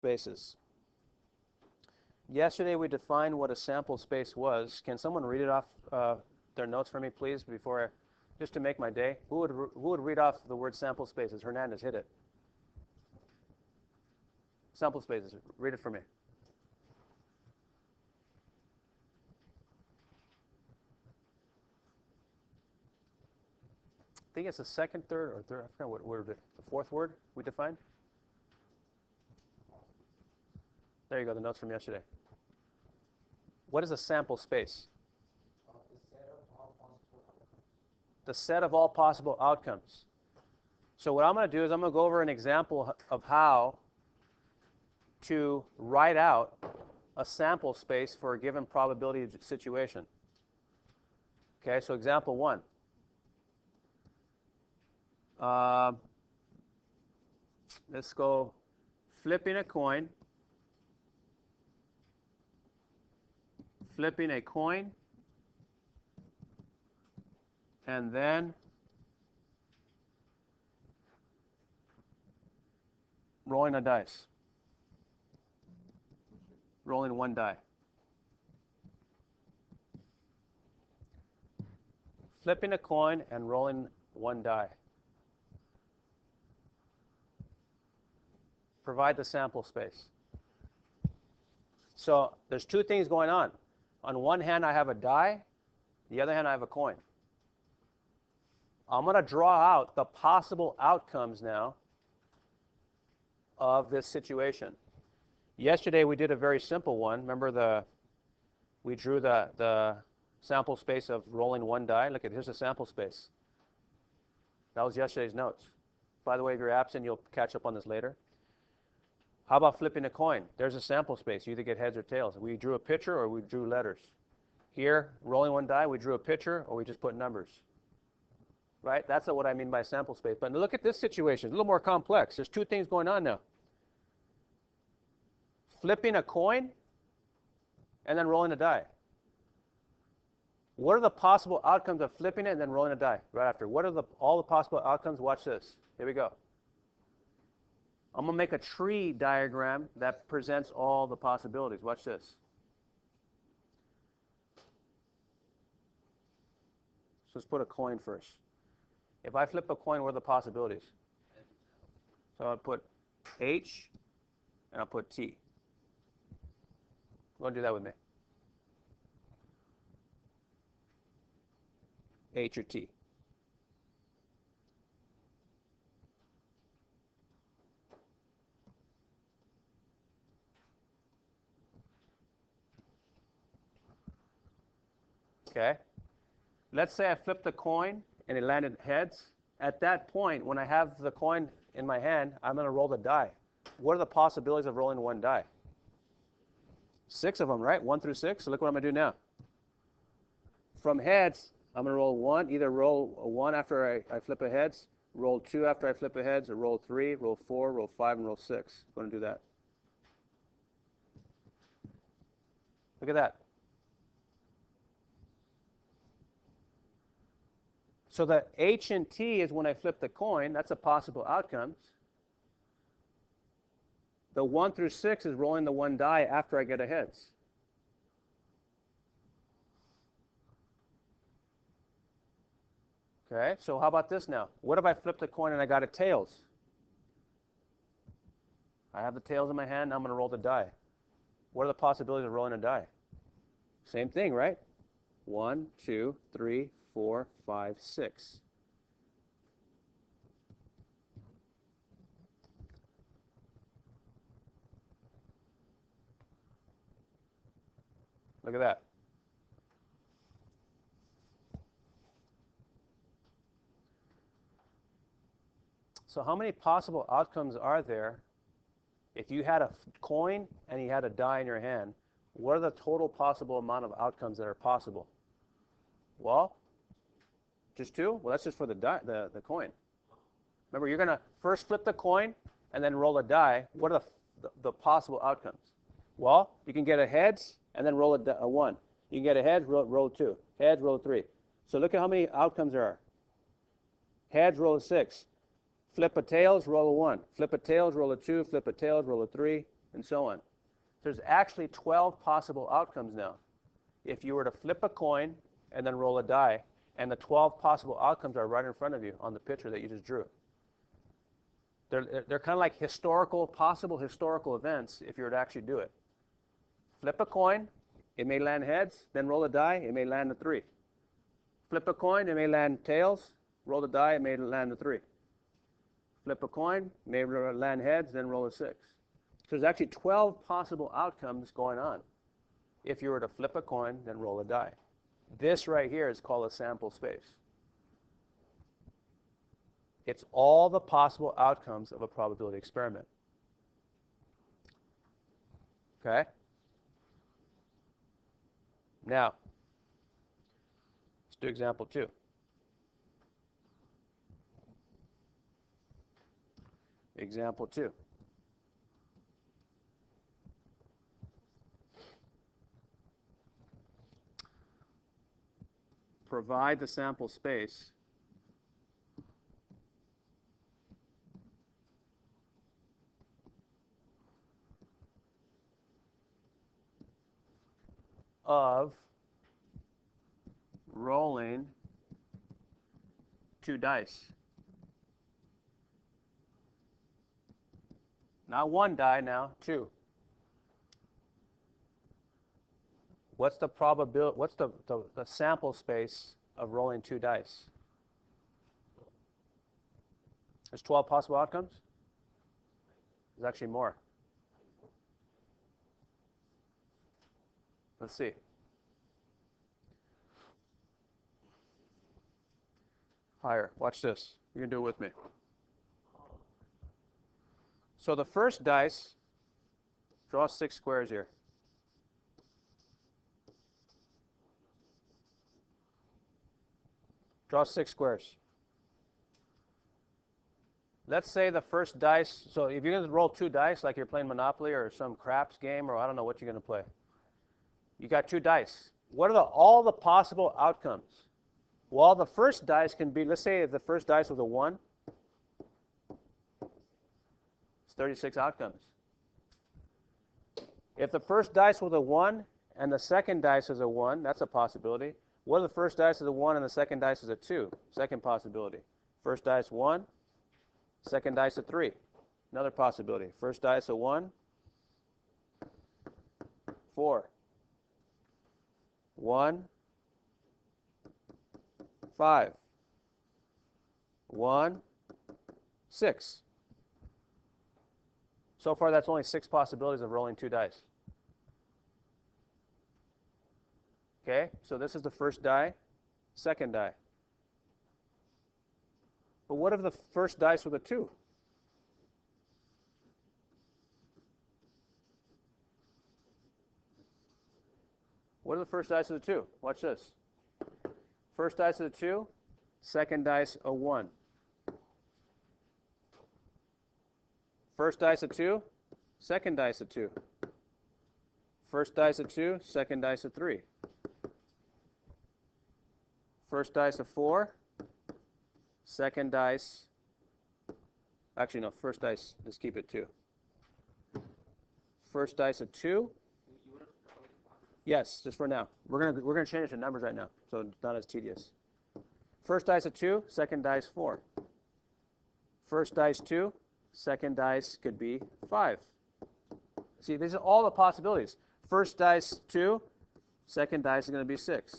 Spaces. Yesterday we defined what a sample space was. Can someone read it off their notes for me, please, just to make my day? Who would read off the word sample spaces? Hernandez, hit it. Sample spaces. Read it for me. I think it's the second, third, or third. I forgot what word. The fourth word we defined. There you go. The notes from yesterday. What is a sample space? The set of all possible outcomes. So what I'm going to do is I'm going to go over an example of how to write out a sample space for a given probability situation. Okay, so example 1. Let's go flipping a coin. Flipping a coin, and then rolling a dice. Rolling one die. Flipping a coin and rolling one die. Provide the sample space. So there's two things going on. On one hand, I have a die. The other hand, I have a coin. I'm going to draw out the possible outcomes now of this situation. Yesterday, we did a very simple one. Remember we drew the sample space of rolling one die. Look at, here's a sample space. That was yesterday's notes. By the way, if you're absent, you'll catch up on this later. How about flipping a coin? There's a sample space. You either get heads or tails. We drew a picture or we drew letters. Here, rolling one die, we drew a picture or we just put numbers. Right? That's what I mean by sample space. But look at this situation. It's a little more complex. There's two things going on now. Flipping a coin and then rolling a die. What are the possible outcomes of flipping it and then rolling a die right after? What are all the possible outcomes? Watch this. Here we go. I'm going to make a tree diagram that presents all the possibilities. Watch this. So let's put a coin first. If I flip a coin, what are the possibilities? So I'll put H and I'll put T. Go and do that with me. H or T. Okay. Let's say I flipped the coin and it landed heads. At that point, when I have the coin in my hand, I'm going to roll the die. What are the possibilities of rolling one die? 6 of them, right? 1 through 6. So look what I'm going to do now. From heads, I'm going to roll 1. Either roll a 1 after I flip a heads, roll 2 after I flip a heads, or roll 3, roll 4, roll 5, and roll 6. I'm going to do that. Look at that. So the H and T is when I flip the coin. That's a possible outcomes. The 1 through 6 is rolling the one die after I get a heads. Okay, so how about this now? What if I flip the coin and I got a tails? I have the tails in my hand. Now I'm going to roll the die. What are the possibilities of rolling a die? Same thing, right? 1, 2, 3, 4, 5, 6. Look at that. So how many possible outcomes are there if you had a coin and you had a die in your hand? What are the total possible amount of outcomes that are possible? Well, just 2? Well, that's just for the coin. Remember, you're going to first flip the coin and then roll a die. What are the possible outcomes? Well, you can get a heads and then roll a 1. You can get a heads, roll 2. Heads, roll 3. So look at how many outcomes there are. Heads, roll a 6. Flip a tails, roll a 1. Flip a tails, roll a 2. Flip a tails, roll a 3. and so on. There's actually 12 possible outcomes now. If you were to flip a coin and then roll a die, and the 12 possible outcomes are right in front of you on the picture that you just drew. They're kind of like possible historical events if you were to actually do it. Flip a coin, it may land heads, then roll a die, it may land a 3. Flip a coin, it may land tails, roll the die, it may land a 3. Flip a coin, may land heads, then roll a 6. So there's actually 12 possible outcomes going on if you were to flip a coin, then roll a die. This right here is called a sample space. It's all the possible outcomes of a probability experiment. Okay? Now, let's do example 2. Example 2. Provide the sample space of rolling 2 dice. Not 1 die now, 2. What's the probability? What's the sample space of rolling 2 dice? There's 12 possible outcomes? There's actually more. Let's see. Higher. Watch this. You can do it with me. So the first dice, draw 6 squares here. Draw 6 squares. Let's say the first dice, so if you're going to roll 2 dice, like you're playing Monopoly or some craps game, or I don't know what you're going to play. You got 2 dice. What are all the possible outcomes? Well, the first dice can be, let's say if the first dice was a 1, it's 36 outcomes. If the first dice was a 1 and the second dice is a 1, that's a possibility. What if the first dice is a 1 and the second dice is a 2? Second possibility. First dice 1, second dice a 3. Another possibility. First dice a 1, 4. 1, 5. 1, 6. So far, that's only 6 possibilities of rolling 2 dice. Okay, so this is the first die, second die. But what if the first dice was a 2? What if the first dice was a 2? Watch this. First dice is a 2, second dice a 1. First dice a 2, second dice a 2. First dice a 2, second dice a 3. First dice a 4, second dice, actually no, first dice, let's keep it 2. First dice a 2. Yes, just for now. We're gonna change the numbers right now, so it's not as tedious. First dice a 2, second dice 4. First dice 2, second dice could be 5. See, these are all the possibilities. First dice 2, second dice is going to be 6.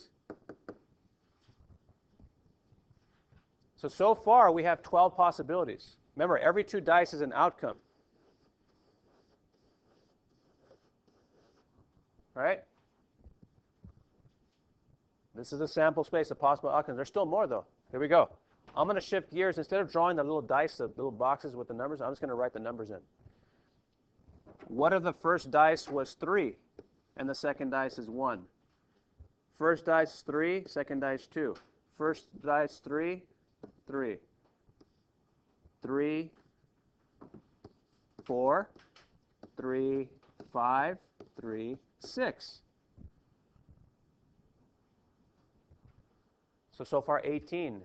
So far we have 12 possibilities. Remember, every 2 dice is an outcome. Right? This is a sample space of possible outcomes. There's still more, though. Here we go. I'm going to shift gears. Instead of drawing the little dice, the little boxes with the numbers, I'm just going to write the numbers in. What if the first dice was 3 and the second dice is 1? First dice 3, second dice 2. First dice 3, 3. 3, 4, 3, 5, 3, 6. So far 18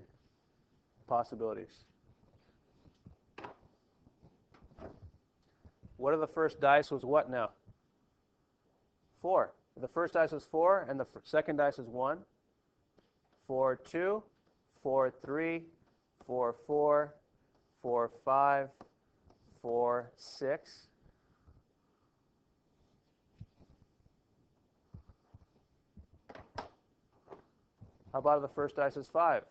possibilities. What if the first dice was what now? 4. The first dice was 4, and the second dice is 1. 4, 2, 4, 3, 4, 4, 4, 5, 4, 6. How about if the first dice is 5?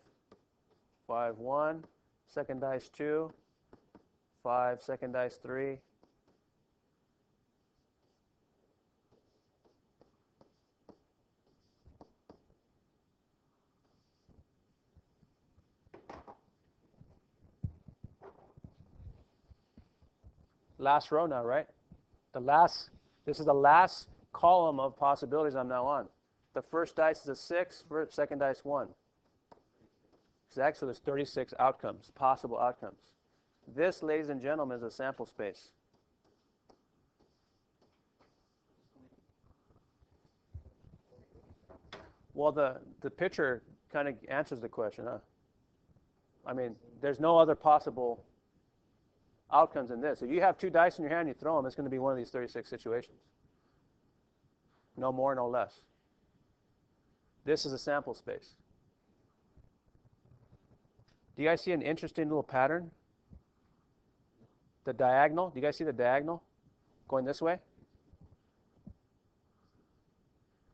5, 1, second dice 2, 5, second dice 3. Last row now, right? This is the last column of possibilities I'm now on. The first dice is a 6, second dice 1. So actually there's 36 outcomes, possible outcomes. This, ladies and gentlemen, is a sample space. Well, the picture kind of answers the question, huh? I mean, there's no other possible outcomes in this. If you have 2 dice in your hand, you throw them, it's going to be one of these 36 situations. No more, no less. This is a sample space. Do you guys see an interesting little pattern? The diagonal, do you guys see the diagonal going this way?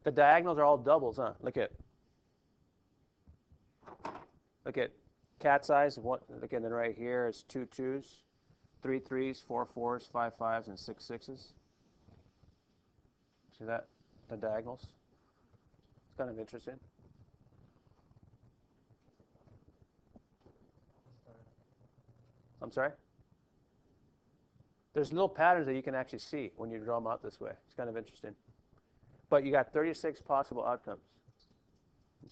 The diagonals are all doubles, huh? Look at cat's eyes. Look at it right here. It's 2 2s, 3 3s, 4 4s, 5 5s, and 6 6s. See that? The diagonals. It's kind of interesting. I'm sorry? There's little patterns that you can actually see when you draw them out this way. It's kind of interesting. But you got 36 possible outcomes.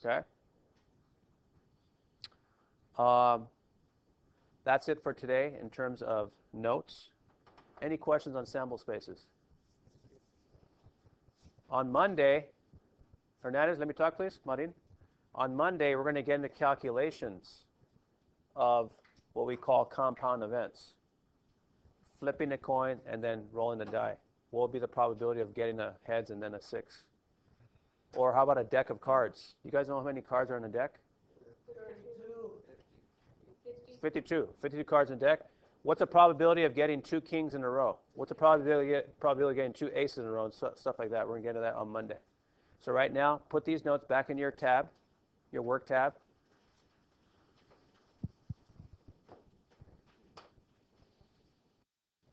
Okay? That's it for today in terms of notes. Any questions on sample spaces? On Monday, Hernandez, let me talk, please. Marin. On Monday, we're going to get into calculations of what we call compound events. Flipping a coin and then rolling the die. What would be the probability of getting a heads and then a 6? Or how about a deck of cards? You guys know how many cards are in a deck? 52. 52 cards in a deck. What's the probability of getting 2 kings in a row? What's the probability of getting 2 aces in a row and stuff like that? We're going to get into that on Monday. So right now, put these notes back in your tab, your work tab.